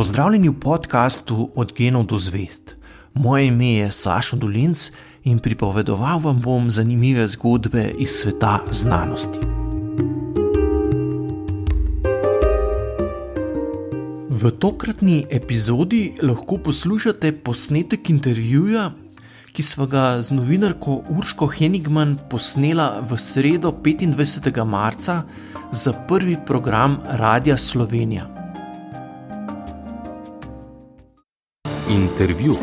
Pozdravljeni v podkastu Od genov do zvezd. Moje ime je Sašo Dolenc in pripovedoval vam bom zanimive zgodbe iz sveta znanosti. V tokratni epizodi lahko poslušate posnetek intervjuja, ki sva ga z novinarko Urško Henigman posnela v sredo 25. marca za prvi program Radia Slovenija. Intervju.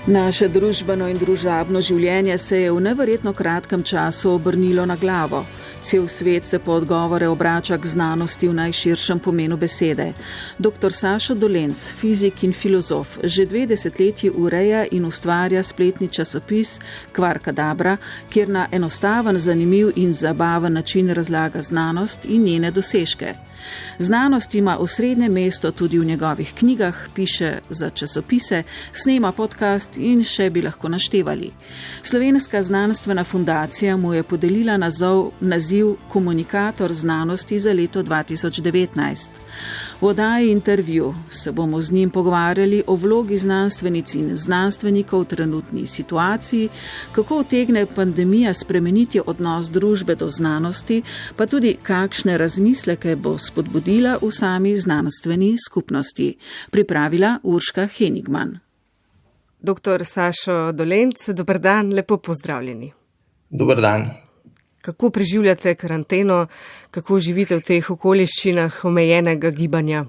Naše družbeno in družabno življenje se je v neverjetno kratkem času obrnilo na glavo. Cel svet se po odgovore obrača k znanosti v najširšem pomenu besede. Dr. Sašo Dolenc, fizik in filozof, že 2 desetletji ureja in ustvarja spletni časopis Kvarkadabra, kjer na enostaven, zanimiv in zabaven način razlaga znanost in njene dosežke. Znanost ima osrednje mesto tudi v njegovih knjigah, piše za časopise, snema podcast in še bi lahko naštevali. Slovenska znanstvena fundacija mu je podelila naziv Komunikator znanosti za leto 2019. V oddaji Intervju se bomo z njim pogovarjali o vlogi znanstvenic in znanstvenikov v trenutni situaciji, kako utegne pandemija spremeniti odnos družbe do znanosti, pa tudi kakšne razmisleke bo spodbudila v sami znanstveni skupnosti. Pripravila Urška Henigman. Dr. Sašo Dolenc, dober dan, lepo pozdravljeni. Dober dan. Kako preživljate karanteno, kako živite v teh okoliščinah omejenega gibanja?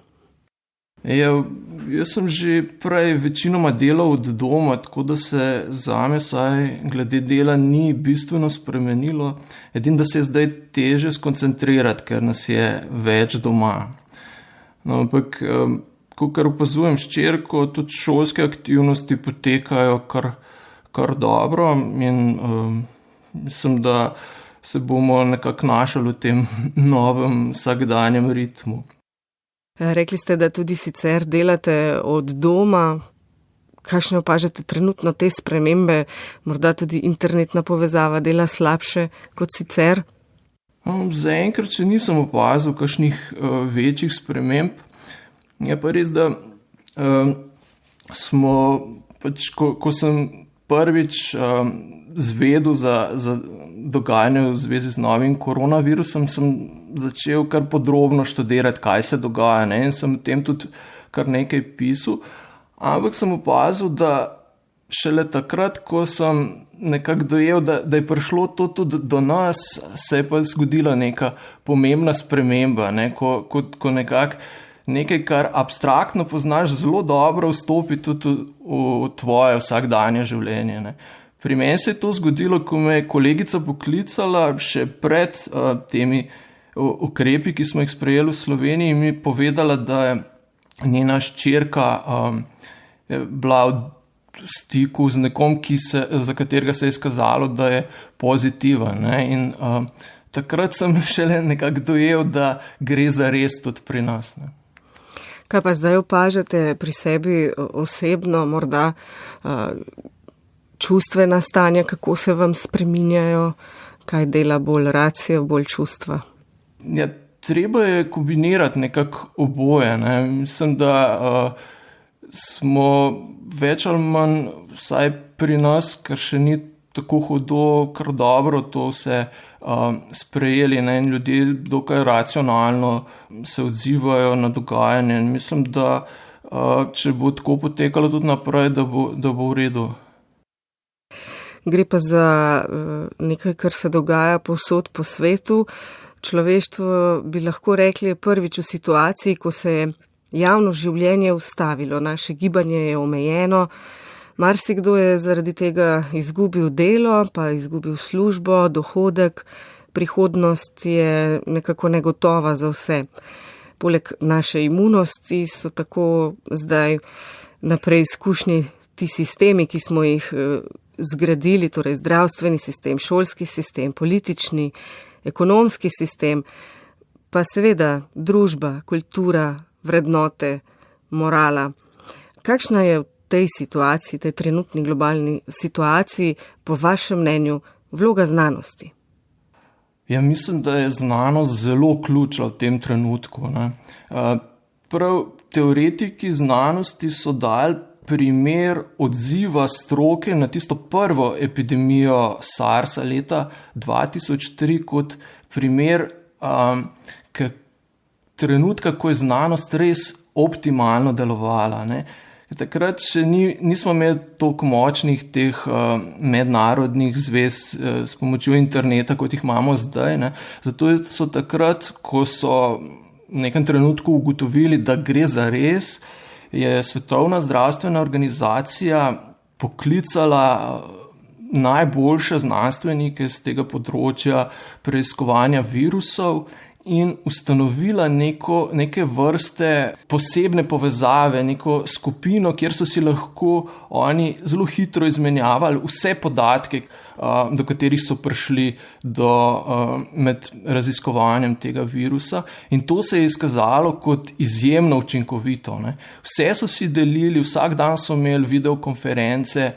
Jaz sem že prej večinoma delal od doma, tako da se zame saj glede dela ni bistveno spremenilo. Edino, da se je zdaj teže skoncentrirati, ker nas je več doma. No, ampak, kakor opazujem s hčerko, tudi šolske aktivnosti potekajo kar dobro in mislim, da se bomo nekako našli v tem novem vsakdanjem ritmu. Rekli ste, da tudi sicer delate od doma. Kakšne opažate trenutno te spremembe? Morda tudi internetna povezava dela slabše kot sicer? Zaenkrat še nisem opazil kakšnih večjih sprememb. Je pa res, da smo, ko sem prvič zvedel za dogajanje v zvezi z novim koronavirusom, sem začel kar podrobno študirati, kaj se dogaja, in sem o tem tudi kar nekaj pisal. Ampak sem opazil, da šele takrat, ko sem nekako dojel, da je prišlo to tudi do nas, se je pa zgodila neka pomembna sprememba, ko nekako nekaj, kar abstraktno poznaš, zelo dobro vstopi tudi v tvoje vsakdanje življenje. Pri meni se je to zgodilo, ko me je kolegica poklicala še pred temi ukrepi, ki smo jih sprejeli v Sloveniji, in mi povedala, da je njena hčerka bila v stiku z nekom, za katerega se je izkazalo, da je pozitiven. In takrat sem šele nekako dojel, da gre za res tudi pri nas. Kaj pa zdaj opažate pri sebi osebno, morda čustvena stanja, kako se vam spreminjajo, kaj dela bolj racijo, bolj čustva? Ja, treba je kombinirati nekako oboje. Mislim, da smo več ali manj, vsaj pri nas, ker še ni tako hudo, kar dobro to vse sprejeli, in ljudje dokaj racionalno se odzivajo na dogajanje. Mislim, da če bo tako potekalo tudi naprej, da bo v redu. Gre pa za nekaj, kar se dogaja povsod po svetu. Človeštvo, bi lahko rekli, je prvič v situaciji, ko se je javno življenje ustavilo, naše gibanje je omejeno. Marsikdo je zaradi tega izgubil delo, pa izgubil službo, dohodek, prihodnost je nekako negotova za vse. Poleg naše imunosti so tako zdaj na preizkušnji ti sistemi, ki smo jih zgradili, torej zdravstveni sistem, šolski sistem, politični, ekonomski sistem, pa seveda družba, kultura, vrednote, morala. Kakšna je v tej situaciji, tej trenutni globalni situaciji, po vašem mnenju, vloga znanosti? Ja, mislim, da je znanost zelo ključna v tem trenutku. prav teoretiki znanosti so dali primer odziva stroke na tisto prvo epidemijo SARS-a leta 2003 kot primer trenutka, ko je znanost res optimalno delovala. Ne. Takrat še nismo imeli toliko močnih teh mednarodnih zvez s pomočjo interneta, kot jih imamo zdaj. Ne. Zato so takrat, ko so v nekem trenutku ugotovili, da gre za res, je Svetovna zdravstvena organizacija poklicala najboljše znanstvenike z tega področja preiskovanja virusov in ustanovila neke vrste posebne povezave, neko skupino, kjer so si lahko oni zelo hitro izmenjavali vse podatke, do katerih so prišli med raziskovanjem tega virusa, in to se je izkazalo kot izjemno učinkovito. Ne. Vse so si delili, vsak dan so imeli videokonference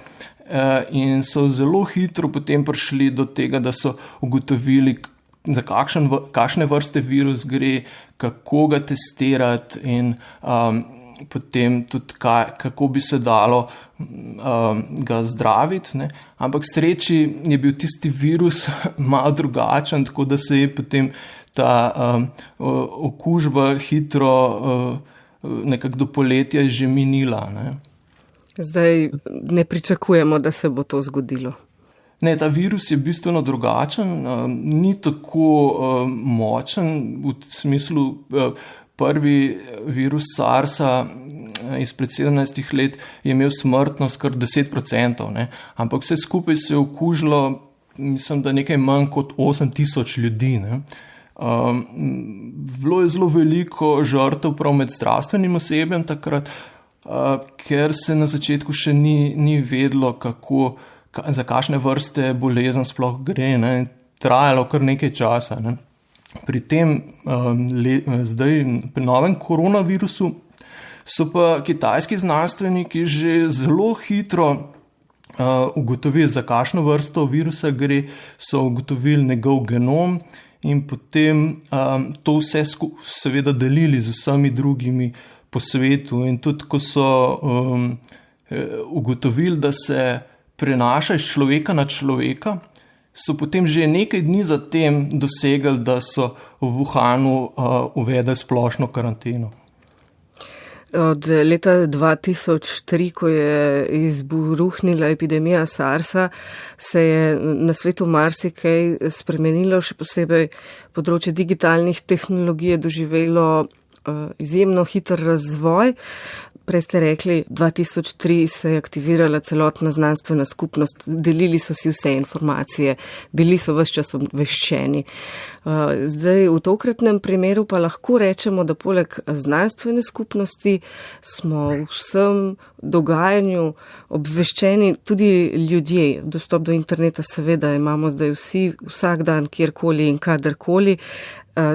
in so zelo hitro potem prišli do tega, da so ugotovili, za kakšne vrste virus gre, kako ga testirati in potem tudi kako bi se dalo ga zdraviti. Ne. Ampak sreči je bil tisti virus malo drugačen, tako da se je potem ta okužba hitro nekako do poletja že minila. Ne. Zdaj ne pričakujemo, da se bo to zgodilo. Ne, ta virus je bistveno drugačen, ni tako močen, v smislu prvi virus SARS-a izpred 17 let je imel smrtnost kar 10%, ne? Ampak vse skupaj se je okužilo, mislim, da nekaj manj kot 8,000 ljudi. Ne? Bilo je zelo veliko žrtev prav med zdravstvenim osebjem takrat, ker se na začetku še ni vedlo, za kakšne vrste bolezen sploh gre, ne. Trajalo kar nekaj časa. Ne. Pri tem zdaj, pri novem koronavirusu, so pa kitajski znanstveniki že zelo hitro ugotovili, za kakšno vrsto virusa gre, so ugotovili njegov genom in potem to vse seveda delili z vsemi drugimi po svetu. In tudi, ko so ugotovili, da se prenaša iz človeka na človeka, so potem že nekaj dni zatem dosegli, da so v Wuhanu uvedli splošno karanteno. Od leta 2003, ko je izburuhnila epidemija SARS-a, se je na svetu marsikaj spremenilo, še posebej področje digitalnih tehnologij je doživelo izjemno hiter razvoj. Prej ste rekli, 2003 se je aktivirala celotna znanstvena skupnost, delili so si vse informacije, bili so ves čas obveščeni. Zdaj v tokratnem primeru pa lahko rečemo, da poleg znanstvene skupnosti smo v vsem dogajanju obveščeni tudi ljudje. Dostop do interneta seveda imamo zdaj vsi, vsak dan, kjerkoli in kadarkoli.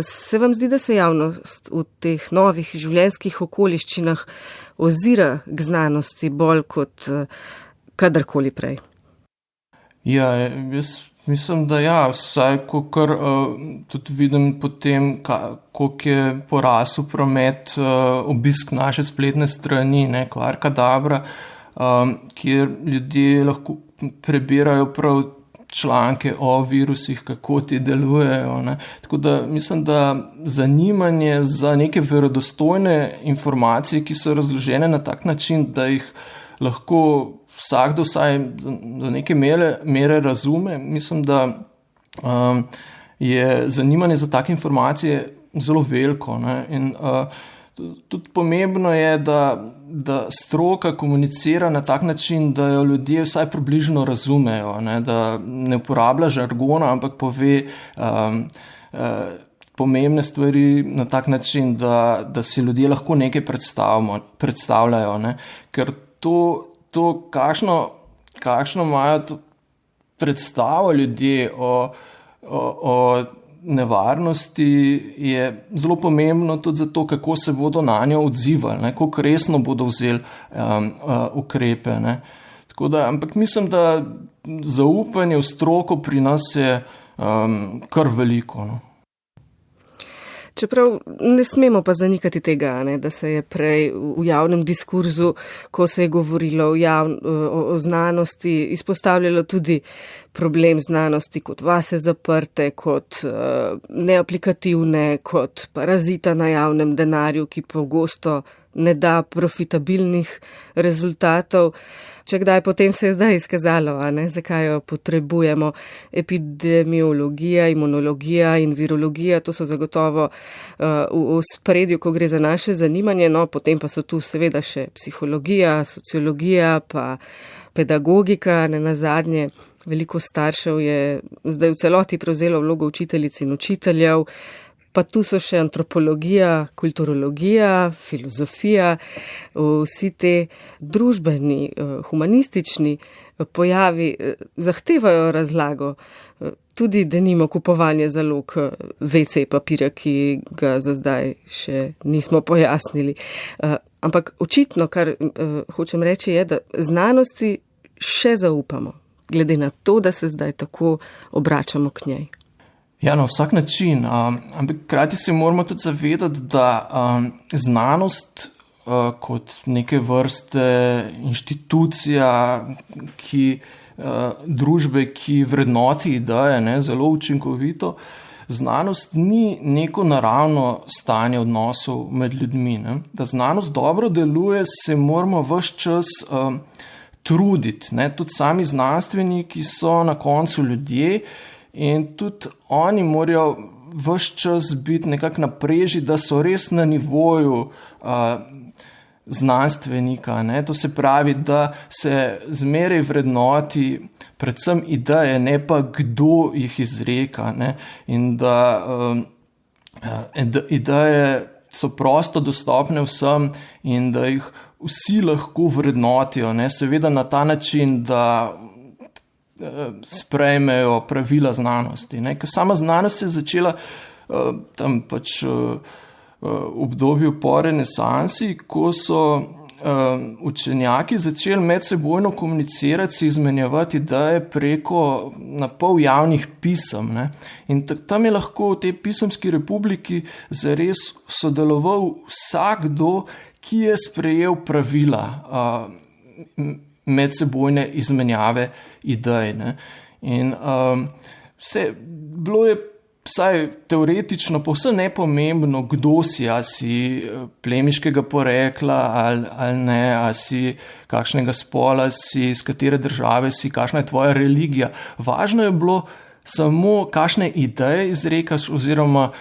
Se vam zdi, da se javnost v teh novih življenjskih okoliščinah ozira k znanosti bolj kot kadarkoli prej? Ja, jaz mislim, da ja, vsaj kar tudi vidim potem, koliko je porasel promet, obisk naše spletne strani, ne, Kvarkadabra, kjer ljudje lahko prebirajo prav članke o virusih, kako ti delujejo. Ne. Tako da mislim, da zanimanje za neke verodostojne informacije, ki so razložene na tak način, da jih lahko vsakdo vsaj do neke mere razume, mislim, da je zanimanje za take informacije zelo veliko. Ne. In tudi pomembno je, da stroka komunicira na tak način, da jo ljudje vsaj približno razumejo, ne, da ne uporablja žargona, ampak pove pomembne stvari na tak način, da si ljudje lahko nekaj predstavljajo. Ne. Ker to kakšno imajo to predstavo ljudje o nevarnosti, je zelo pomembno tudi zato, kako se bodo na njo odzivali, kako resno bodo vzeli ukrepe. Ne. Tako da, ampak mislim, da zaupanje v stroko pri nas je kar veliko. No. Čeprav ne smemo pa zanikati tega, da se je prej v javnem diskurzu, ko se je govorilo o znanosti, izpostavljalo tudi problem znanosti kot vase zaprte, kot neaplikativne, kot parazita na javnem denarju, ki pogosto ne da profitabilnih rezultatov. Če kdaj, potem se je zdaj izkazalo, zakaj jo potrebujemo. Epidemiologija, imunologija in virologija, to so zagotovo v spredju, ko gre za naše zanimanje, potem pa so tu seveda še psihologija, sociologija, pa pedagogika, nenazadnje. Veliko staršev je zdaj v celoti prevzelo vlogo učiteljic in učiteljev, pa tu so še antropologija, kulturologija, filozofija, vsi te družbeni, humanistični pojavi zahtevajo razlago, tudi denimo kupovanje zalog WC papirja, ki ga za zdaj še nismo pojasnili. Ampak očitno, kar hočem reči, je, da znanosti še zaupamo, glede na to, da se zdaj tako obračamo k njej. Ja, na vsak način, ampak krati se moramo tudi zavedati, da znanost kot neke vrste inštitucija, družbe, ki vrednoti ideje, zelo učinkovito, znanost ni neko naravno stanje odnosov med ljudmi. Da znanost dobro deluje, se moramo ves čas truditi. Tudi sami znanstveniki so na koncu ljudje, in tudi oni morajo ves čas biti nekako na preži, da so res na nivoju znanstvenika. To se pravi, da se zmeraj vrednoti predvsem ideje, ne pa kdo jih izreka. In da ideje so prosto dostopne vsem in da jih vsi lahko vrednotijo. Seveda na ta način, da sprejmejo pravila znanosti. Ker sama znanost se je začela tam pač obdobju po renesansi, ko so učenjaki začeli medsebojno komunicirati, si izmenjevati ideje preko napol javnih pisem. In tam je lahko v tej pisemski republiki zares sodeloval vsakdo, ki je sprejel pravila medsebojne izmenjave idej. In bilo je vsaj teoretično povsem nepomembno, kdo si, a si plemiškega porekla ali ne, a si kakšnega spola si, iz katere države si, kakšna je tvoja religija. Važno je bilo samo, kakšne ideje izrekaš oziroma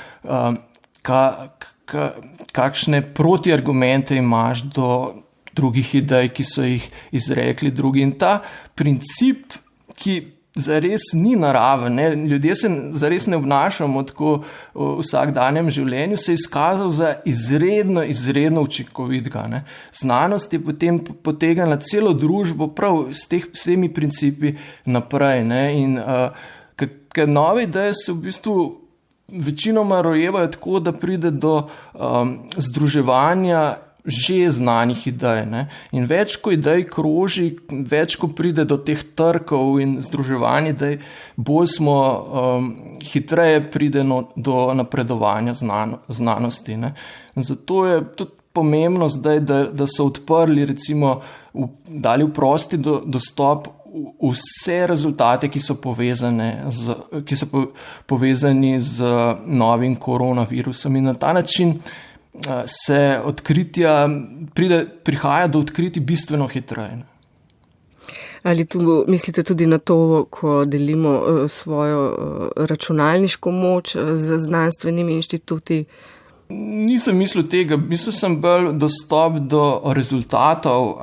kakšne protiargumente imaš do drugih idej, ki so jih izrekli drugi. In ta princip, ki zares ni naraven, ljudje se zares ne obnašamo tako v vsakdanjem življenju, se je izkazal za izredno učinkovitega. Znanost je potem potegnila celo družbo prav s temi principi naprej. In ker nove ideje se v bistvu večinoma rojevajo tako, da pride do združevanja že znanih idej. In več, ko idej kroži, več, ko pride do teh trkov in združevanj idej, bolj smo hitreje pride do napredovanja znanosti. Zato je tudi pomembno zdaj, da so odprli, recimo, dali v prosti dostop vse rezultate, ki so povezani z novim koronavirusom. In na ta način se prihaja do odkritij bistveno hitreje. Ali tu mislite tudi na to, ko delimo svojo računalniško moč z znanstvenimi inštituti? Nisem mislil tega, mislil sem bolj dostop do rezultatov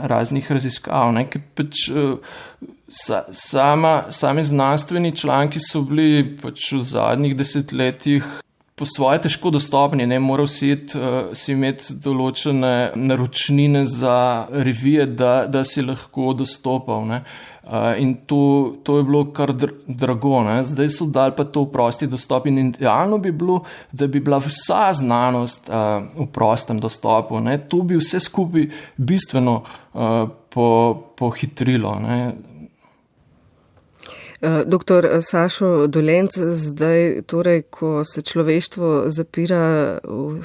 raznih raziskav. Ker pač sami znanstveni članki so bili pač v zadnjih desetletjih po svoje težko dostopni, moral si imeti določene naročnine za revije, da si lahko dostopal. In to je bilo kar drago. Zdaj so dali pa to v prosti dostop in idealno bi bilo, da bi bila vsa znanost v prostem dostopu. To bi vse skupaj bistveno pohitrilo. Doktor Sašo Dolenc, zdaj, torej, ko se človeštvo zapira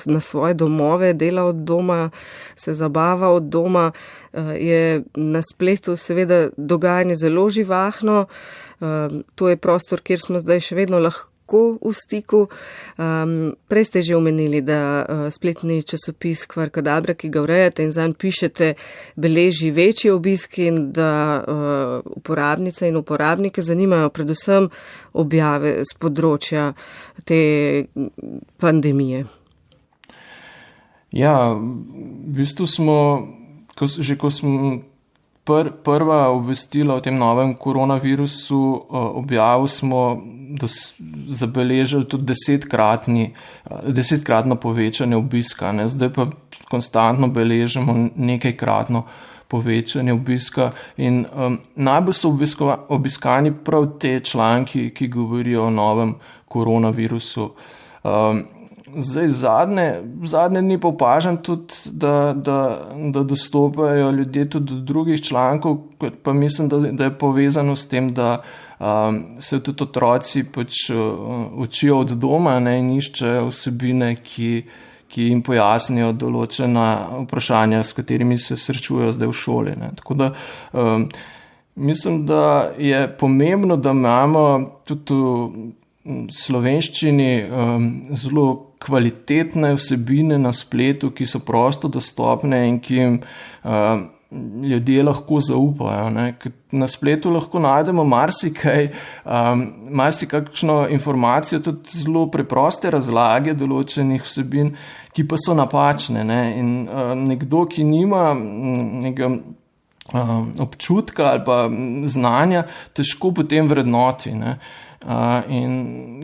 na svoje domove, dela od doma, se zabava od doma, je na spletu seveda dogajanje zelo živahno. To je prostor, kjer smo zdaj še vedno lahko v stiku. Prej ste že omenili, da spletni časopis Kvarkadabra, ki ga urejate in zanj pišete, beleži večji obisk in da uporabnice in uporabnike zanimajo predvsem objave z področja te pandemije. Ja, v bistvu smo, ko smo prva obvestila o tem novem koronavirusu objavili, smo zabeležili tudi desetkratno povečanje obiska, ne? Zdaj pa konstantno beležimo nekajkratno povečanje obiska in najbolj so obiskani prav te članki, ki govorijo o novem koronavirusu. Zdaj zadnje dni pa opažam tudi, da dostopajo ljudje tudi do drugih člankov, pa mislim, da je povezano s tem, da se tudi otroci pač učijo od doma, ne, in iščejo vsebine, ki jim pojasnijo določena vprašanja, s katerimi se srečujejo zdaj v šoli. Ne. Tako da mislim, da je pomembno, da imamo tudi v slovenščini zelo kvalitetne vsebine na spletu, ki so prosto dostopne in ki jim ljudje lahko zaupajo. Ne. Na spletu lahko najdemo marsikakšno informacijo, tudi zelo preproste razlage določenih vsebin, ki pa so napačne. Ne. In nekdo, ki nima nekega občutka ali pa znanja, težko potem vrednoti. Ne. In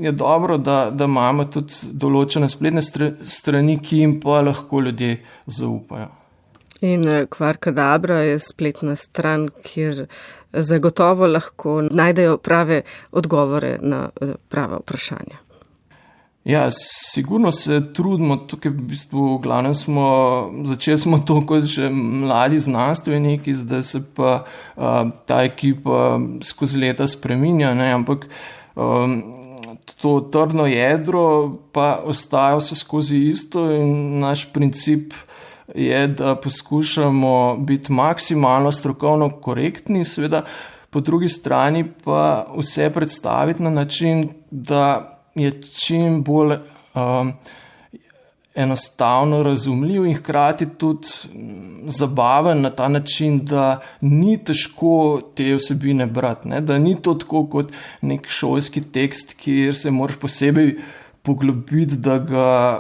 je dobro, da imamo tudi določene spletne strani, ki jim pa lahko ljudje zaupajo. In Kvarkadabra je spletna stran, kjer zagotovo lahko najdejo prave odgovore na prava vprašanja. Ja, sigurno se trudimo, tukaj v bistvu v glavnem začeli smo to kot že mladi znanstveniki, zdaj se pa ta ekipa skozi leta spreminja, ne, ampak to trdno jedro pa ostaja vse skozi isto in naš princip je, da poskušamo biti maksimalno strokovno korektni, seveda po drugi strani pa vse predstaviti na način, da je čim bolj enostavno razumljiv in hkrati tudi zabaven na ta način, da ni težko te vsebine brati, ne? Da ni to tako kot nek šolski tekst, kjer se moraš posebej poglobiti, da ga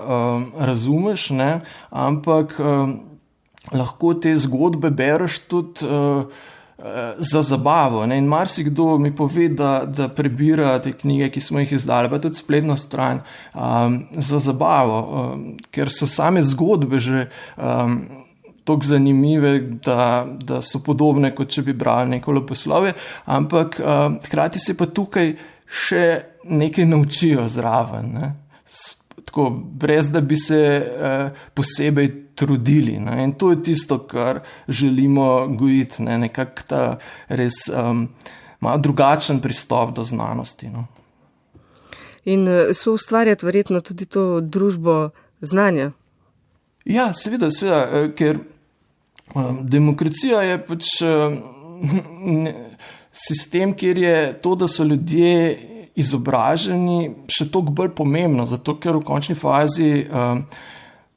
razumeš, ne? Ampak lahko te zgodbe bereš tudi za zabavo, ne? In marsikdo mi pove, da prebira te knjige, ki smo jih izdali, pa tudi spletno stran za zabavo, ker so same zgodbe že tako zanimive, da so podobne, kot če bi brali neko leposlovje, ampak hkrati se pa tukaj še nekaj naučijo zraven, ne? Tako, brez da bi se posebej trudili. Ne? In to je tisto, kar želimo gojiti, ne? Nekako ta res malo drugačen pristop do znanosti. No? In so ustvarjati verjetno tudi to družbo znanja? Ja, seveda, ker demokracija je pač sistem, kjer je to, da so ljudje izobraženi, še toliko bolj pomembno, zato ker v končni fazi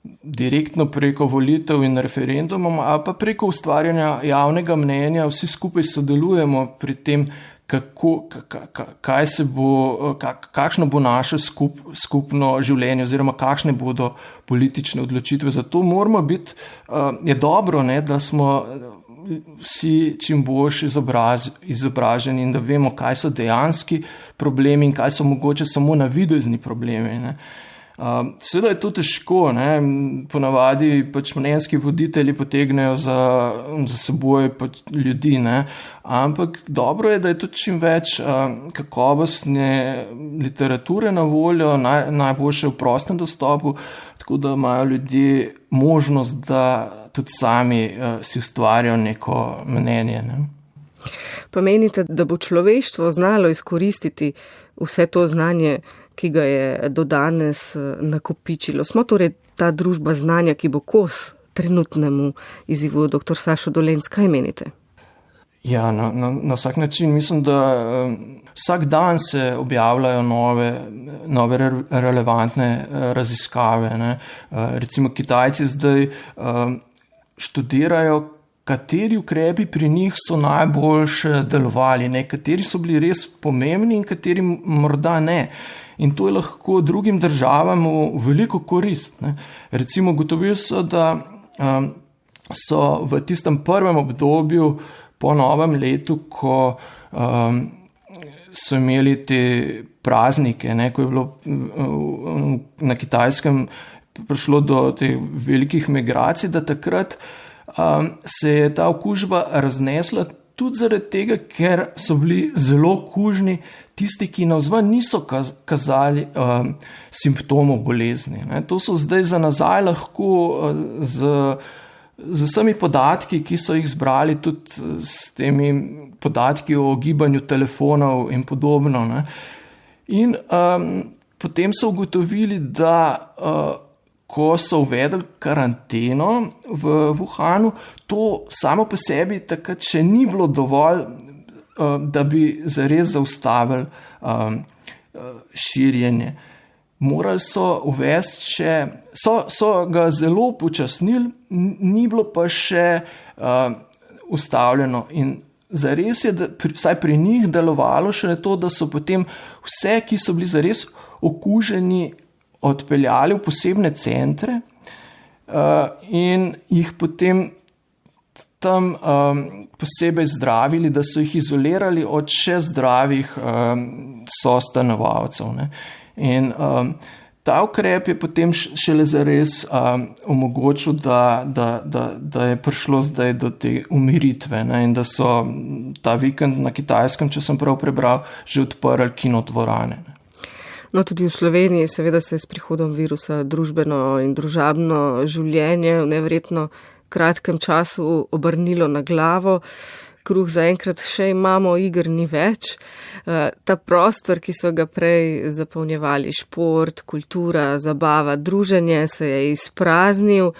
direktno preko volitev in referendumov ali pa preko ustvarjanja javnega mnenja vsi skupaj sodelujemo pri tem, kakšno bo naše skupno življenje oziroma kakšne bodo politične odločitve. Zato moramo biti, je dobro, ne, da smo vsi čim boljši izobraženi in da vemo, kaj so dejanski problemi in kaj so mogoče samo navidezni problemi. Ne. Seveda je to težko, ne. Ponavadi pač mnenjski voditelji potegnejo za seboj pač ljudi, ne. Ampak dobro je, da je tudi čim več kakovostne literature na voljo, najboljše v prostem dostopu, tako da imajo ljudje možnost, da tudi sami si ustvarijo neko mnenje. Ne. Pa menite, da bo človeštvo znalo izkoristiti vse to znanje, ki ga je do danes nakopičilo? Smo torej ta družba znanja, ki bo kos trenutnemu izzivu? Dr. Sašo Dolenc, kaj menite? Ja, na vsak način. Mislim, da vsak dan se objavljajo nove relevantne raziskave. Ne. Recimo Kitajci zdaj študirajo, kateri ukrepi pri njih so najboljše delovali, ne, kateri so bili res pomembni in kateri morda ne. In to je lahko drugim državam v veliko korist. Ne. Recimo ugotovili so, da so v tistem prvem obdobju po novem letu, ko so imeli te praznike, ne, ko je bilo na Kitajskem prišlo do teh velikih migracij, da takrat se je ta okužba raznesla tudi zaradi tega, ker so bili zelo kužni tisti, ki navzven niso kazali simptomov bolezni. Ne. To so zdaj za nazaj lahko z vsemi podatki, ki so jih zbrali, tudi s temi podatki o gibanju telefonov in podobno. Ne. In potem so ugotovili, da ko so uvedli karanteno v Wuhanu, to samo po sebi takrat še ni bilo dovolj, da bi zares zaustavili širjenje. Morali so uvesti še, so ga zelo upočasnili, ni bilo pa še ustavljeno. In zares je, vsaj pri njih, delovalo še to, da so potem vse, ki so bili zares okuženi, odpeljali v posebne centre in jih potem tam posebej zdravili, da so jih izolirali od še zdravih sostanovalcev. Ne. In ta ukrep je potem šele zares omogočil, da je prišlo zdaj do te umiritve, ne, in da so ta vikend na Kitajskem, če sem prav prebral, že odprli kinodvorane. No, tudi v Sloveniji seveda se je s prihodom virusa družbeno in družabno življenje v neverjetno kratkem času obrnilo na glavo. Kruh zaenkrat še imamo, iger ni več. Ta prostor, ki so ga prej zapolnjevali šport, kultura, zabava, druženje, se je izpraznil.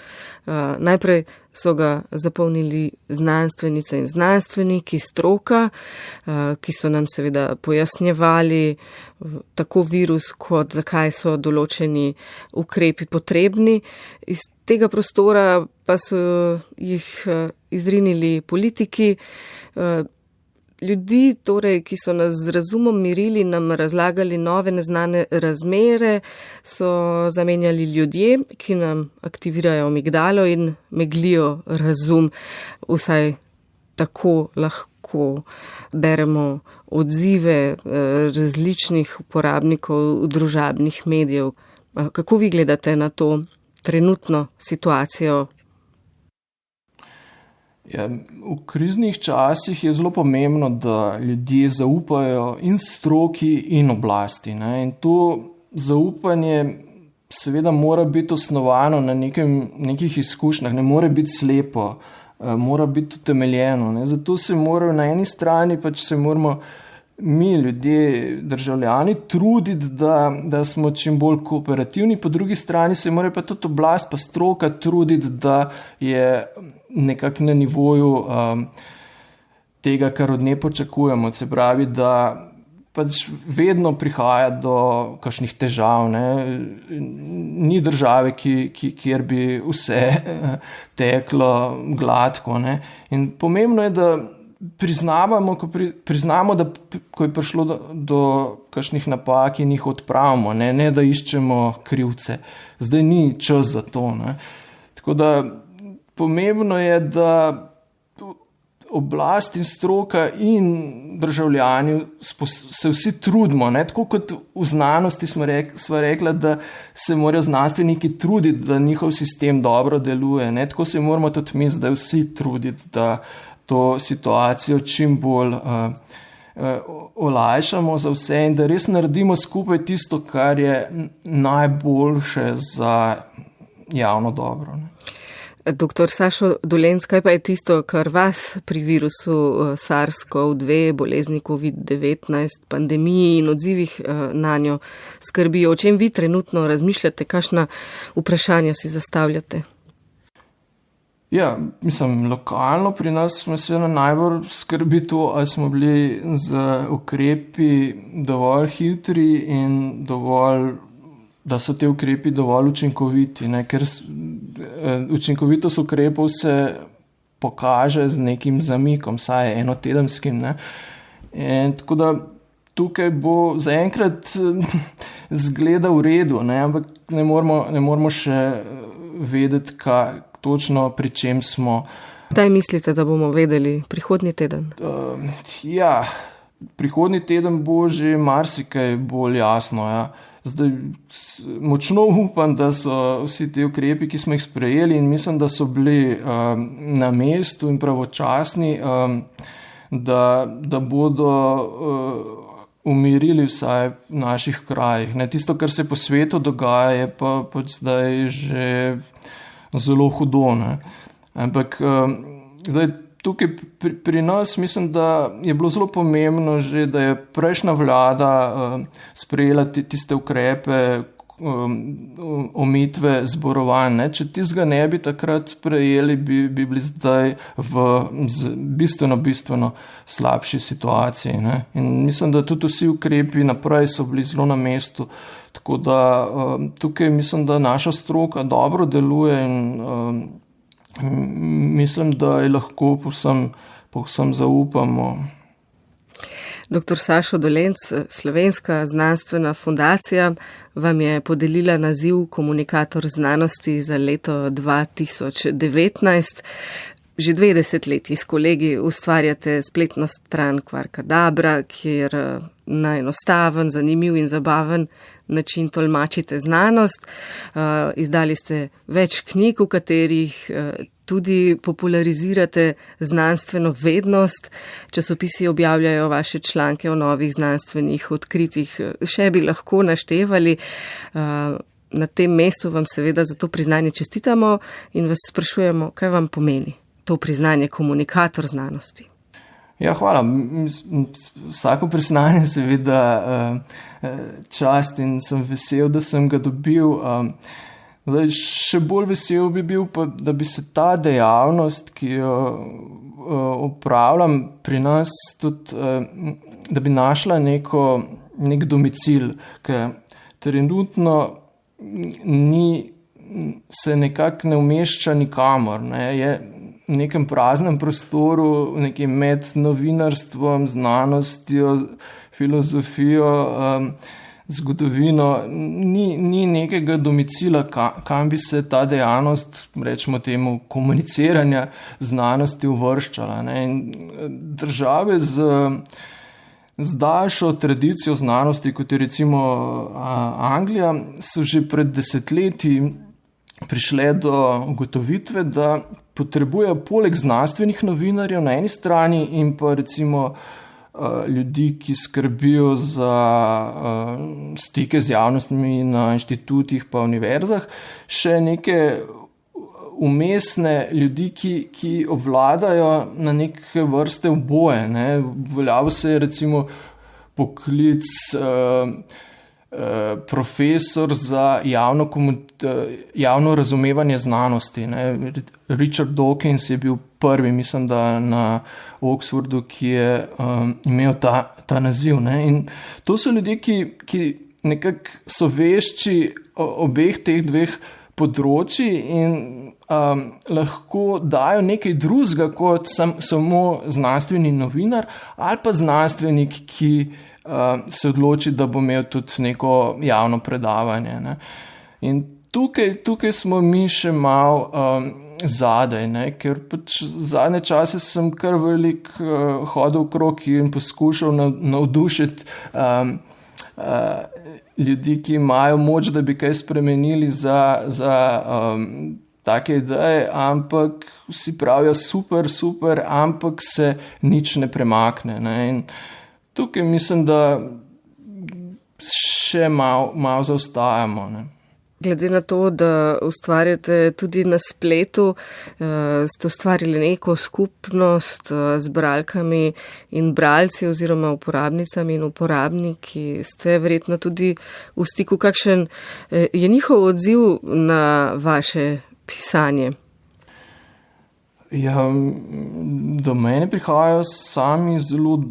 Najprej so ga zapolnili znanstvenice in znanstveniki, stroka, ki so nam seveda pojasnjevali tako virus, kot zakaj so določeni ukrepi potrebni. Iz tega prostora pa so jih izrinili politiki, ljudi, torej, ki so nas z razumom mirili, nam razlagali nove neznane razmere, so zamenjali ljudje, ki nam aktivirajo amigdalo in meglijo razum. Vsaj tako lahko beremo odzive različnih uporabnikov družabnih medijev. Kako vi gledate na to trenutno situacijo? Ja, v kriznih časih je zelo pomembno, da ljudje zaupajo in stroki in oblasti. Ne? In to zaupanje seveda mora biti osnovano na nekih izkušnjah, ne more biti slepo, mora biti utemeljeno. Ne? Zato se morajo na eni strani se moramo mi, ljudje, državljani, truditi, da smo čim bolj kooperativni, po drugi strani se mora pa tudi oblast pa stroka truditi, da je nekako na nivoju tega, kar od nje pričakujemo. Se pravi, da vedno prihaja do kakšnih težav. Ne? Ni države, kjer bi vse teklo gladko. Ne? In pomembno je, da priznamo, da ko je prišlo do kakšnih napak in jih odpravimo, ne da iščemo krivce. Zdaj ni čas za to. Ne? Tako da pomembno je, da oblast in stroka in državljani se vsi trudimo. Ne? Tako kot v znanosti sva rekla, da se morajo znanstveniki truditi, da njihov sistem dobro deluje. Ne? Tako se moramo tudi mi zdaj vsi truditi, da to situacijo čim bolj olajšamo za vse in da res naredimo skupaj tisto, kar je najboljše za javno dobro. Ne? Dr. Sašo Dolenc, kaj pa je tisto, kar vas pri virusu SARS-CoV-2, bolezni COVID-19, pandemiji in odzivih na njo skrbijo? O čem vi trenutno razmišljate, kakšna vprašanja si zastavljate? Ja, mislim, lokalno pri nas me seveda najbolj skrbi to, ali smo bili z ukrepi dovolj hitri in da so te ukrepi dovolj učinkoviti, ne? Ker učinkovitost ukrepov se pokaže z nekim zamikom, saj enotedenskim, ne? In tako da tukaj bo zaenkrat zgleda v redu, ne? Ampak ne moramo še vedeti, točno pri čem smo. Kdaj mislite, da bomo vedeli? Prihodnji teden? Prihodnji teden bo že marsikaj bolj jasno. Ja. Zdaj močno upam, da so vsi ti ukrepi, ki smo jih sprejeli in mislim, da so bili na mestu in pravočasni, da bodo umirili vsaj v naših krajih. Ne. Tisto, kar se po svetu dogaja, je pa zdaj že zelo hudo. Ne. Ampak zdaj tukaj pri nas mislim, da je bilo zelo pomembno že, da je prejšnja vlada sprejela tiste ukrepe omejitve zborovanj. Ne. Če tistega ne bi takrat sprejeli, bi bili zdaj v bistveno slabši situaciji. Ne. In mislim, da tudi vsi ukrepi naprej so bili zelo na mestu. Tako da tukaj mislim, da naša stroka dobro deluje in mislim, da je lahko povsem zaupamo. Dr. Sašo Dolenc, Slovenska znanstvena fundacija vam je podelila naziv komunikator znanosti za leto 2019. Že 20 let s kolegi ustvarjate spletno stran Kvarkadabra, kjer na enostaven, zanimiv in zabaven način tolmačite znanost. Izdali ste več knjig, v katerih tudi popularizirate znanstveno vednost. Časopisi objavljajo vaše članke o novih znanstvenih odkritjih. Še bi lahko naštevali. Na tem mestu vam seveda za to priznanje čestitamo in vas sprašujemo, kaj vam pomeni to priznanje komunikator znanosti. Ja, hvala. Vsako priznanje seveda čast in sem vesel, da sem ga dobil. Še bolj vesel bi bil, pa, da bi se ta dejavnost, ki jo opravljam pri nas, tudi, da bi našla nek domicil, ker trenutno se nekako ne umešča nikamor. Ne, je v nekem praznem prostoru, nekem med novinarstvom, znanostjo, filozofijo, zgodovino, ni nekega domicila, kam bi se ta dejavnost, rečemo temu, komuniciranja znanosti uvrščala. Ne. In države z daljšo tradicijo znanosti, kot je recimo Anglija, so že pred desetletji prišle do ugotovitve, da potrebujejo poleg znanstvenih novinarjev na eni strani in pa recimo ljudi, ki skrbijo za stike z javnostmi na inštitutih pa univerzah, še neke umestne ljudi, ki obvladajo na neke vrste oboje. Ne. Veljavil se je recimo poklic profesor za javno razumevanje znanosti. Ne. Richard Dawkins je bil prvi, mislim, da na Oxfordu, ki je imel ta naziv. Ne. In to so ljudje, ki nekako so vešči obeh teh dveh področji in lahko dajo nekaj drugega kot samo znanstveni novinar ali pa znanstvenik, ki se odloči, da bo imel tudi neko javno predavanje. Ne. In tukaj smo mi še malo zadaj, ne, ker pač zadnje čase sem kar velik hodil okrog in poskušal navdušiti ljudi, ki imajo moč, da bi kaj spremenili za take ideje, ampak vsi pravijo super, ampak se nič ne premakne. Ne. In tukaj mislim, da še malo zaostajamo. Ne. Glede na to, da ustvarjate tudi na spletu, ste ustvarili neko skupnost z bralkami in bralci oziroma uporabnicami in uporabniki. Ste verjetno tudi v stiku, kakšen je njihov odziv na vaše pisanje? Ja, do mene prihajajo sami zelo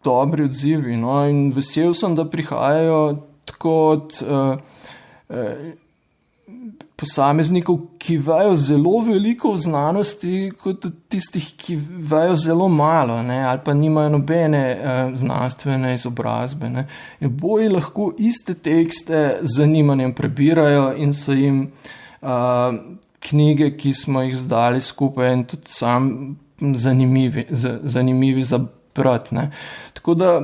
dobri odzivi, no, in vesel sem, da prihajajo tako od posameznikov, ki vejo zelo veliko v znanosti, kot od tistih, ki vejo zelo malo, ne, ali pa nimajo nobene znanstvene izobrazbe. Ne. In boji lahko iste tekste z zanimanjem prebirajo in so jim knjige, ki smo jih zdali skupaj, in tudi sam zanimivi za brati. Ne. Tako da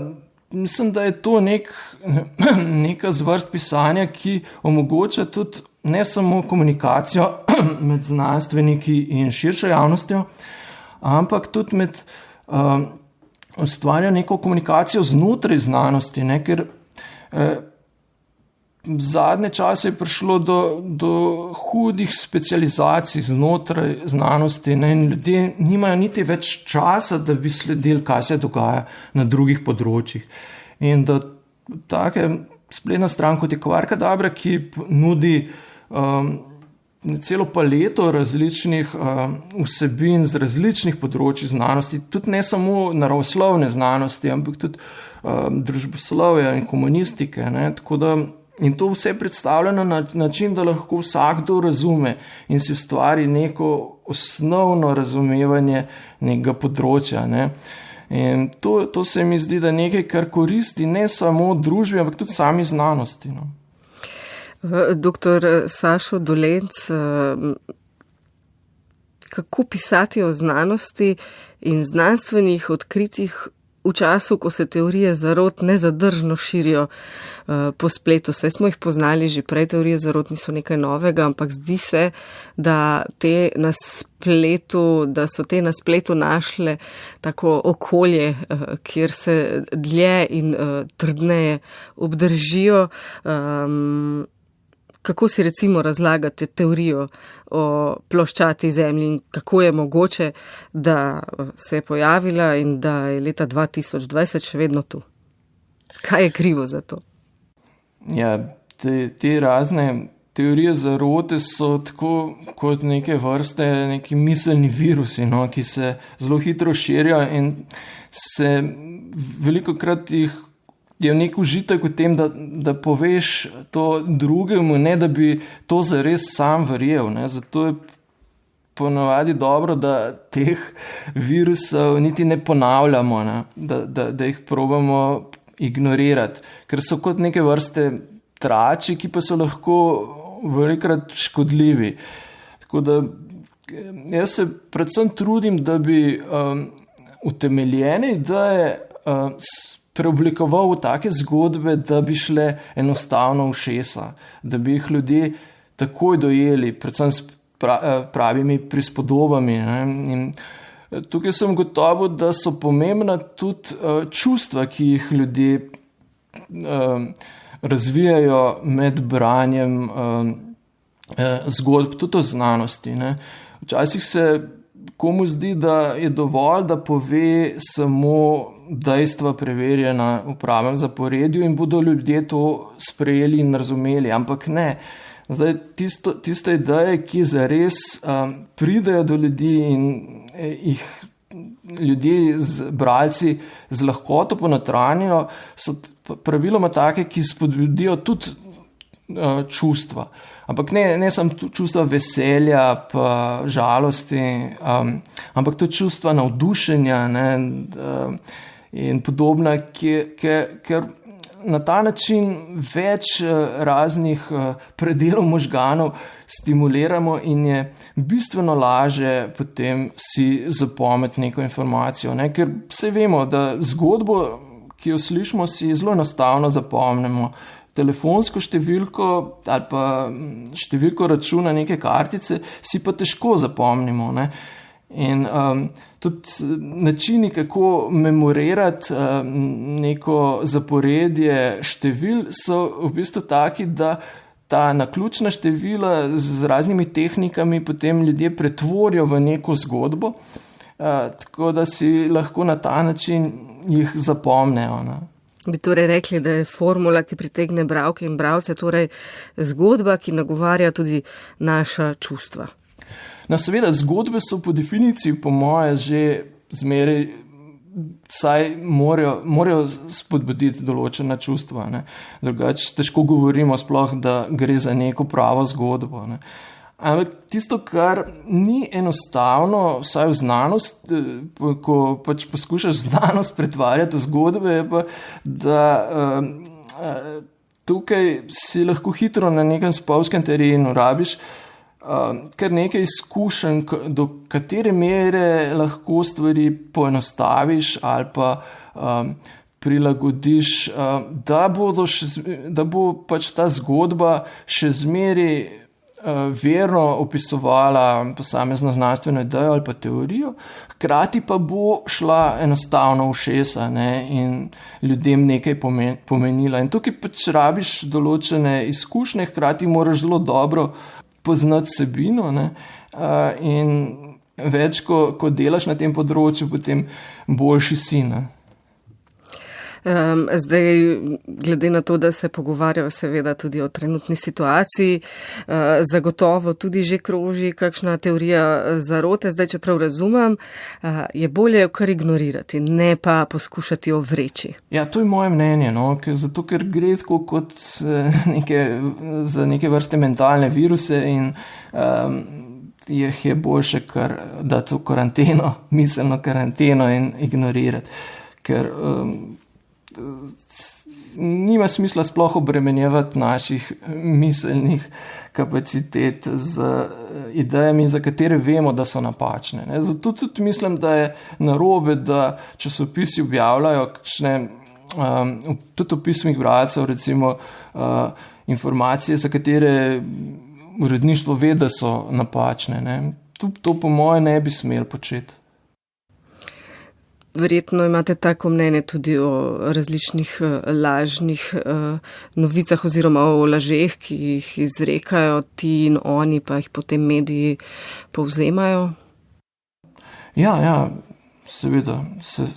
mislim, da je to neka zvrst pisanja, ki omogoča tudi ne samo komunikacijo med znanstveniki in širšo javnostjo, ampak tudi ustvarja neko komunikacijo znotraj znanosti, ne, ker v zadnje čase je prišlo do hudih specializacij znotraj znanosti, ne, in ljudje nimajo niti več časa, da bi sledili, kaj se dogaja na drugih področjih. In da take spletna stran kot je Kvarkadabra, ki nudi celo paleto različnih vsebin z različnih področji znanosti, tudi ne samo naravoslovne znanosti, ampak tudi družboslovja in komunistike, ne, tako da in to vse predstavljeno na način, da lahko vsakdo razume in si ustvari neko osnovno razumevanje nekega področja. Ne. In to se mi zdi, da nekaj, kar koristi ne samo družbi, ampak tudi sami znanosti. No. Doktor Sašo Dolenc, kako pisati o znanosti in znanstvenih odkritjih v času, ko se teorije zarot nezadržno širijo po spletu? Saj smo jih poznali že prej, teorije zarot niso nekaj novega, ampak zdi se, da so te na spletu našle tako okolje, kjer se dlje in trdneje obdržijo. Kako si recimo razlagate teorijo o ploščati Zemlji in kako je mogoče, da se je pojavila in da je leta 2020 še vedno tu? Kaj je krivo za to? Ja, te razne teorije zarote so tako kot neke vrste, neki miselni virusi, no, ki se zelo hitro širijo in se velikokrat je nek užitek v tem, da poveš to drugemu, ne da bi to zares sam verjel. Ne. Zato je ponavadi dobro, da teh virusov niti ne ponavljamo, ne. Da jih probamo ignorirati, ker so kot neke vrste trači, ki pa so lahko velikokrat škodljivi. Tako da jaz se predvsem trudim, da bi utemeljene ideje preoblikoval v take zgodbe, da bi šle enostavno v ušesa, da bi jih ljudje takoj dojeli, predvsem s pravimi prispodobami. Ne. In tukaj sem gotovo, da so pomembna tudi čustva, ki jih ljudje razvijajo med branjem zgodb, tudi o znanosti. Ne. Včasih se komu zdi, da je dovolj, da pove samo dejstva preverjena v pravem zaporedju in bodo ljudje to sprejeli in razumeli, ampak ne. Zdaj, tiste ideje, ki zares pridejo do ljudi in jih ljudje bralci z lahkoto ponotranjijo, so praviloma take, ki spodbudijo tudi čustva. Ampak ne samo čustva veselja, pa žalosti, ampak to čustva navdušenja, ne, in podobna, ker na ta način več raznih predelov možganov stimuliramo in je bistveno lažje potem si zapomniti neko informacijo. Ne? Ker vse vemo, da zgodbo, ki jo slišimo, si zelo enostavno zapomnimo. Telefonsko številko ali pa številko računa neke kartice si pa težko zapomnimo. Ne? In tudi načini, kako memorirati neko zaporedje števil, so v bistvu taki, da ta naključna števila z raznimi tehnikami potem ljudje pretvorijo v neko zgodbo, tako da si lahko na ta način jih zapomnejo. Ne. Bi torej rekli, da je formula, ki pritegne bralke in bralce, torej zgodba, ki nagovarja tudi naša čustva. No, seveda, zgodbe so po definiciji, po moje, že zmeraj, saj morajo spodbuditi določena čustva. Ne. Drugače, težko govorimo sploh, da gre za neko pravo zgodbo. Ne. Ampak tisto, kar ni enostavno, vsaj v znanost, ko pač poskušaš znanost pretvarjati v zgodbe, je pa, da tukaj si lahko hitro na nekem spolskem terenu rabiš kar nekaj izkušenj, do katere mere lahko stvari poenostaviš ali pa prilagodiš, da bo pač ta zgodba še zmeri verno opisovala posamezno znanstveno idejo ali pa teorijo, hkrati pa bo šla enostavno v ušesa, ne, in ljudem nekaj pomenila. In tukaj pač rabiš določene izkušnje, hkrati moraš zelo dobro poznati vsebino, ne, in več, ko delaš na tem področju, potem boljši si. Ne. Zdaj, glede na to, da se pogovarjajo seveda tudi o trenutni situaciji, zagotovo tudi že kroži kakšna teorija zarote. Zdaj, čeprav razumem, je bolje jo kar ignorirati, ne pa poskušati jo vreči. Ja, to je moje mnenje, no? Zato ker gre tako kot za neke vrste mentalne viruse in jih je boljše kar dati v karanteno, miselno karanteno in ignorirati, ker nima smisla sploh obremenjevati naših miselnih kapacitet z idejami, za katere vemo, da so napačne. Ne. Zato tudi mislim, da je narobe, da časopisi objavljajo tudi v pismih bralcev, recimo informacije, za katere uredništvo ve, da so napačne. Ne. To po moje ne bi smeli početi. Verjetno imate tako mnenje tudi o različnih lažnih novicah oziroma o lažeh, ki jih izrekajo ti in oni, pa jih potem mediji povzemajo? Ja, seveda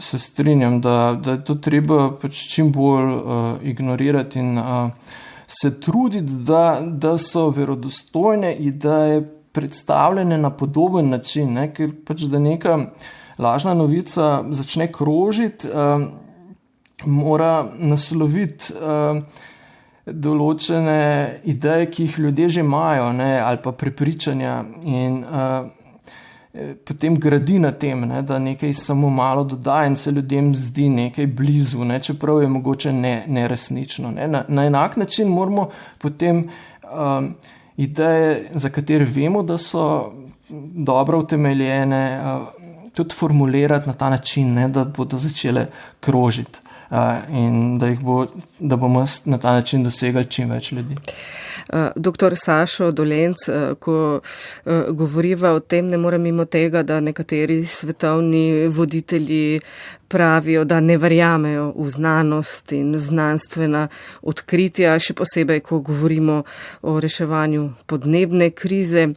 se strinjam, da je to treba pač čim bolj ignorirati in se truditi, da so verodostojne ideje predstavljene na podoben način, ne? Ker pač da neka lažna novica začne krožiti, mora nasloviti določene ideje, ki jih ljudje že imajo, ne, ali pa prepričanja in potem gradi na tem, ne, da nekaj samo malo doda in se ljudem zdi nekaj blizu, ne, čeprav je mogoče neresnično. Ne. Na enak način moramo potem ideje, za katere vemo, da so dobro utemeljene, tudi formulirati na ta način, ne, da bodo začele krožiti in da bomo na ta način dosegali čim več ljudi. Doktor Sašo Dolenc, ko govoriva o tem, ne morem mimo tega, da nekateri svetovni voditelji pravijo, da ne verjamejo v znanost in znanstvena odkritja, še posebej, ko govorimo o reševanju podnebne krize.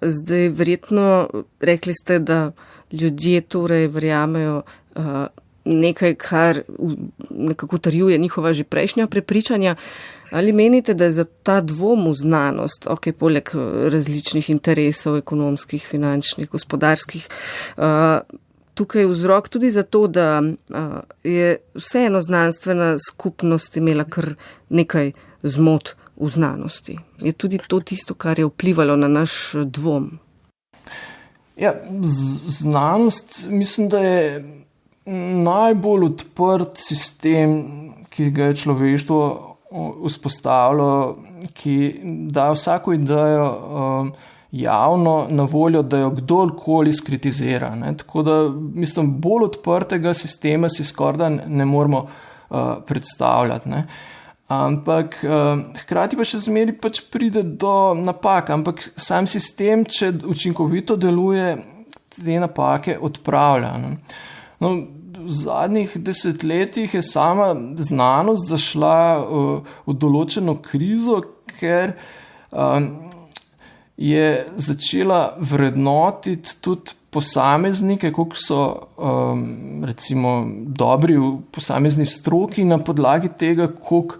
Zdaj, verjetno rekli ste, da ljudje torej verjamejo nekaj, kar nekako utrjuje njihova že prejšnja prepričanja. Ali menite, da je za ta dvom v znanost, poleg različnih interesov, ekonomskih, finančnih, gospodarskih, tukaj vzrok tudi zato, da je vseeno znanstvena skupnost imela kar nekaj zmot v znanosti? Je tudi to tisto, kar je vplivalo na naš dvom? Ja, znanost mislim, da je najbolj odprt sistem, ki ga je človeštvo vzpostavilo, ki da vsako idejo javno na voljo, da jo kdorkoli skritizira. Ne? Tako da, mislim, bolj odprtega sistema si skorda ne moramo predstavljati. Ne? Ampak hkrati pa še zmeri pač pride do napak, ampak sam sistem, če učinkovito deluje, te napake odpravlja. Ne? No, v zadnjih desetletjih je sama znanost zašla v določeno krizo, ker je začela vrednotiti tudi posameznike, koliko so recimo dobri v posamezni stroki na podlagi tega, koliko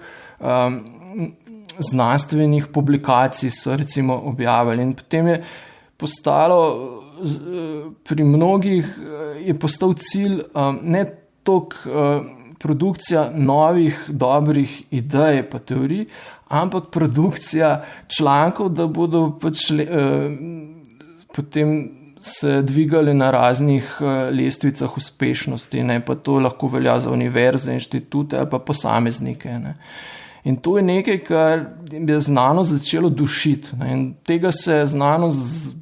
znanstvenih publikacij so recimo objavili. In potem je postalo, pri mnogih je postal cilj ne toliko produkcija novih, dobrih idej pa teorij, ampak produkcija člankov, da bodo pač potem se dvigali na raznih lestvicah uspešnosti, ne, pa to lahko velja za univerze, inštitute ali pa posameznike, ne. In to je nekaj, kar je znanost začelo dušiti, ne, in tega se znanost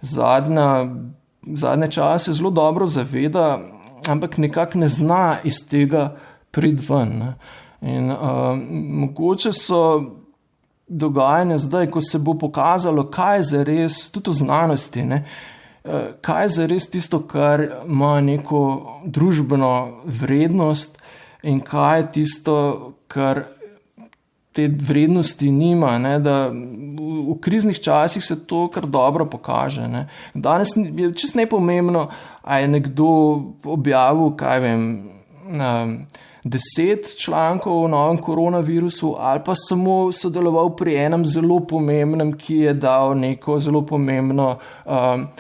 zadnje čase zelo dobro zaveda, ampak nekako ne zna iz tega priti ven, ne. In mogoče so dogajanja zdaj, ko se bo pokazalo, kaj je zares, tudi v znanosti, ne, kaj je zares tisto, kar ima neko družbeno vrednost in kaj je tisto, kar te vrednosti nima, ne, da v kriznih časih se to kar dobro pokaže, ne. Danes je čisto nepomembno, a je nekdo objavil, kaj vem, 10 člankov o novem koronavirusu ali pa samo sodeloval pri enem zelo pomembnem, ki je dal neko zelo pomembno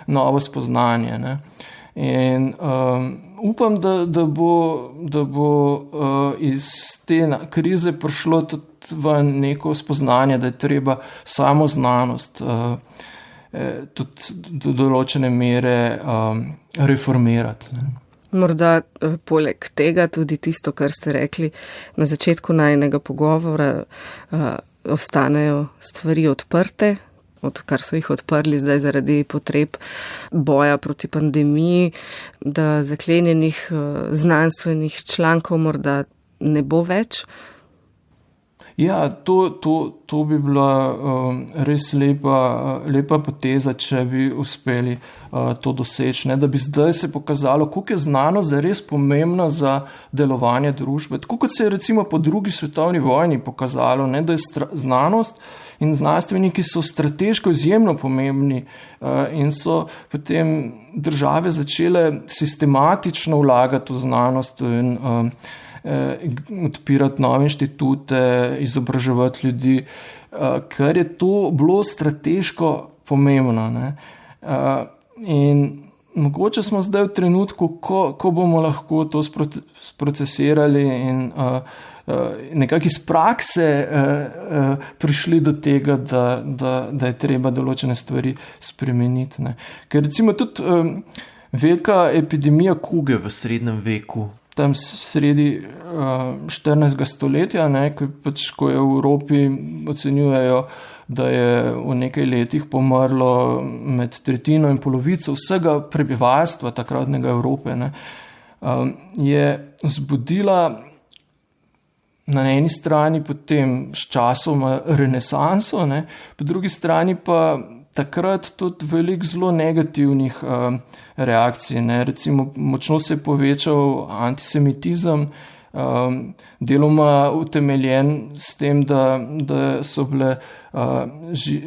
novo spoznanje, ne. In upam, da bo iz te krize prišlo tudi v neko spoznanje, da je treba samo znanost tudi do določene mere reformirati, ne. Morda poleg tega tudi tisto, kar ste rekli na začetku najinega pogovora, ostanejo stvari odprte, odkar so jih odprli zdaj zaradi potreb boja proti pandemiji, da zaklenjenih znanstvenih člankov morda ne bo več. Ja, to bi bila res lepa poteza, če bi uspeli to doseči, ne, da bi zdaj se pokazalo, koliko je znanost zares pomembna za delovanje družbe. Tako kot se je recimo po drugi svetovni vojni pokazalo, ne, da je znanost in znanstveniki so strateško izjemno pomembni in so potem države začele sistematično vlagati v znanost in odpirati nove inštitute, izobraževati ljudi, ker je to bilo strateško pomembno, ne. In mogoče smo zdaj v trenutku, ko bomo lahko to sprocesirali in nekako iz prakse prišli do tega, da je treba določene stvari spremeniti, ne. Ker recimo tudi velika epidemija kuge v srednjem veku, tam sredi 14. stoletja, ne, ko je v Evropi ocenjujejo, da je v nekaj letih pomrlo med tretjino in polovico vsega prebivalstva takratnega Evrope, ne, je vzbudila na eni strani potem s časoma renesanso, ne, po drugi strani pa takrat tudi veliko zelo negativnih reakcij, ne. Recimo močno se je povečal antisemitizem, deloma utemeljen s tem, da so bile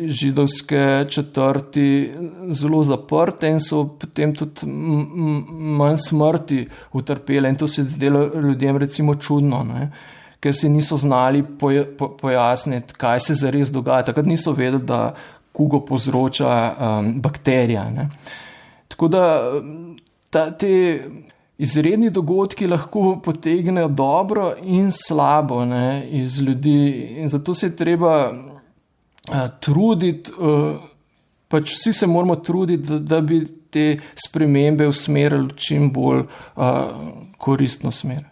židovske četrti zelo zaprte in so potem tudi manj smrti utrpele in to se je zdelo ljudem recimo čudno, ne, ker si niso znali pojasniti, kaj se zares dogaja. Takrat niso vedeli, da kugo povzroča bakterija, ne. Tako da te izredni dogodki lahko potegnejo dobro in slabo, ne, iz ljudi in zato se je treba truditi, pač vsi se moramo truditi, da bi te spremembe usmerili čim bolj koristno smer.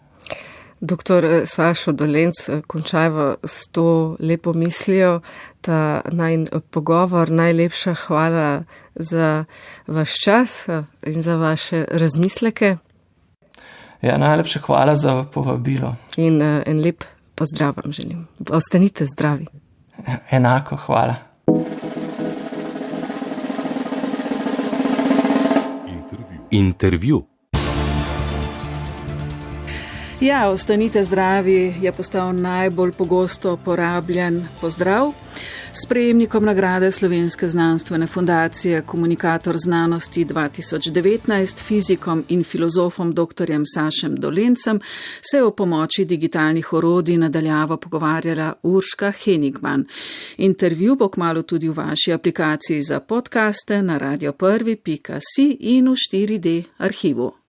Doktor Sašo Dolenc, končajva s to lepo mislijo, ta najin pogovor. Najlepša hvala za vaš čas in za vaše razmisleke. Ja, najlepša hvala za povabilo. In en lep pozdrav vam želim. Ostanite zdravi. Enako, hvala. Intervju. Ja, ostanite zdravi je postal najbolj pogosto porabljen pozdrav. S prejemnikom nagrade Slovenske znanstvene fundacije Komunikator znanosti 2019, fizikom in filozofom dr. Sašem Dolencem, se je o pomoči digitalnih orodij nadaljavo pogovarjala Urška Henigman. Intervju bo kmalu tudi v vaši aplikaciji za podcaste na radio1.si in v 4D arhivu.